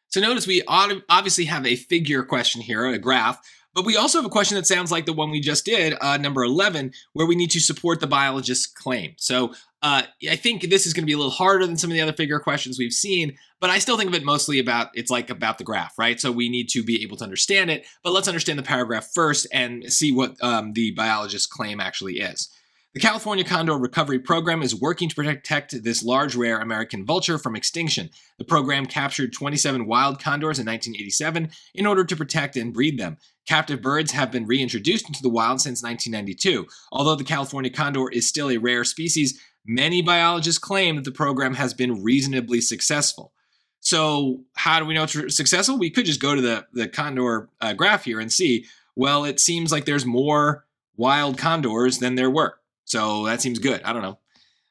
So notice we obviously have a figure question here, a graph, but we also have a question that sounds like the one we just did, number 11, where we need to support the biologist's claim. So I think this is going to be a little harder than some of the other figure questions we've seen, but I still think of it mostly about the graph, right? So we need to be able to understand it, but let's understand the paragraph first and see what the biologist's claim actually is. The California Condor Recovery Program is working to protect this large rare American vulture from extinction. The program captured 27 wild condors in 1987 in order to protect and breed them. Captive birds have been reintroduced into the wild since 1992. Although the California condor is still a rare species, many biologists claim that the program has been reasonably successful. So how do we know it's successful? We could just go to the condor graph here and see, well, it seems like there's more wild condors than there were. So that seems good. I don't know.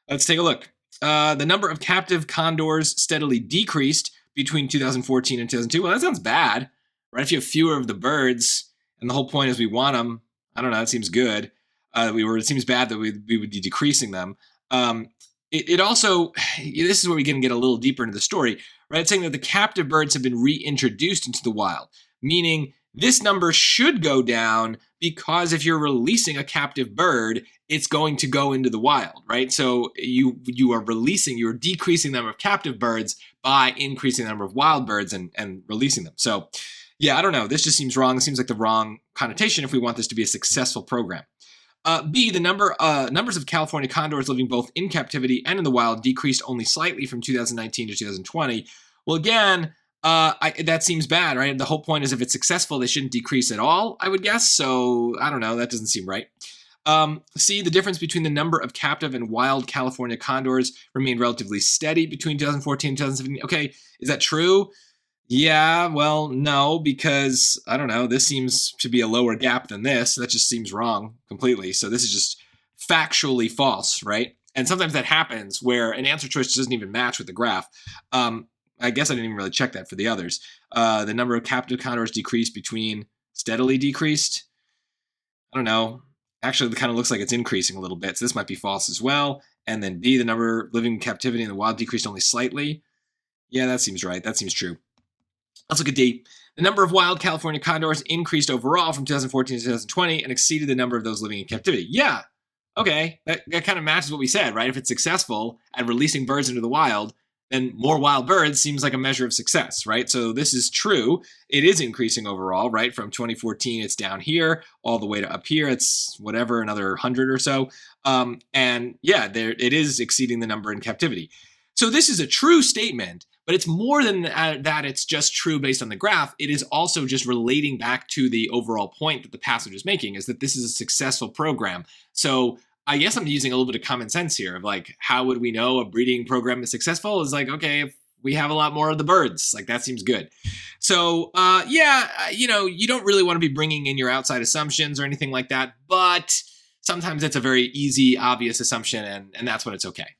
Let's take a look. The number of captive condors steadily decreased between 2014 and 2002. Well, that sounds bad, right? If you have fewer of the birds, and the whole point is we want them, I don't know, that seems good. It seems bad that we would be decreasing them. It also, this is where we can get a little deeper into the story, right? It's saying that the captive birds have been reintroduced into the wild, meaning this number should go down because if you're releasing a captive bird, it's going to go into the wild, right? So you're decreasing the number of captive birds by increasing the number of wild birds and releasing them. So yeah, I don't know. This just seems wrong. It seems like the wrong connotation if we want this to be a successful program. B, the numbers of California condors living both in captivity and in the wild decreased only slightly from 2019 to 2020. Well, again, that seems bad, right? The whole point is if it's successful, they shouldn't decrease at all, I would guess. So I don't know. That doesn't seem right. C, the difference between the number of captive and wild California condors remained relatively steady between 2014 and 2017. Okay, is that true? Yeah, well, no, because, I don't know, this seems to be a lower gap than this. That just seems wrong completely. So this is just factually false, right? And sometimes that happens where an answer choice doesn't even match with the graph. I guess I didn't even really check that for the others. The number of captive condors steadily decreased. I don't know. Actually, it kind of looks like it's increasing a little bit. So this might be false as well. And then B, the number living in captivity in the wild decreased only slightly. Yeah, that seems right. That seems true. Let's look at D. The number of wild California condors increased overall from 2014 to 2020 and exceeded the number of those living in captivity. Yeah, okay. That kind of matches what we said, right? If it's successful at releasing birds into the wild, then more wild birds seems like a measure of success, right? So this is true. It is increasing overall, right? From 2014, it's down here, all the way to up here. It's whatever, another 100 or so. And yeah, it is exceeding the number in captivity. So this is a true statement, but it's more than that. It's just true based on the graph. It is also just relating back to the overall point that the passage is making, is that this is a successful program. So I guess I'm using a little bit of common sense here of like, how would we know a breeding program is successful? Is like, okay, if we have a lot more of the birds, like that seems good. So you don't really want to be bringing in your outside assumptions or anything like that, but sometimes it's a very easy, obvious assumption, and that's when it's okay.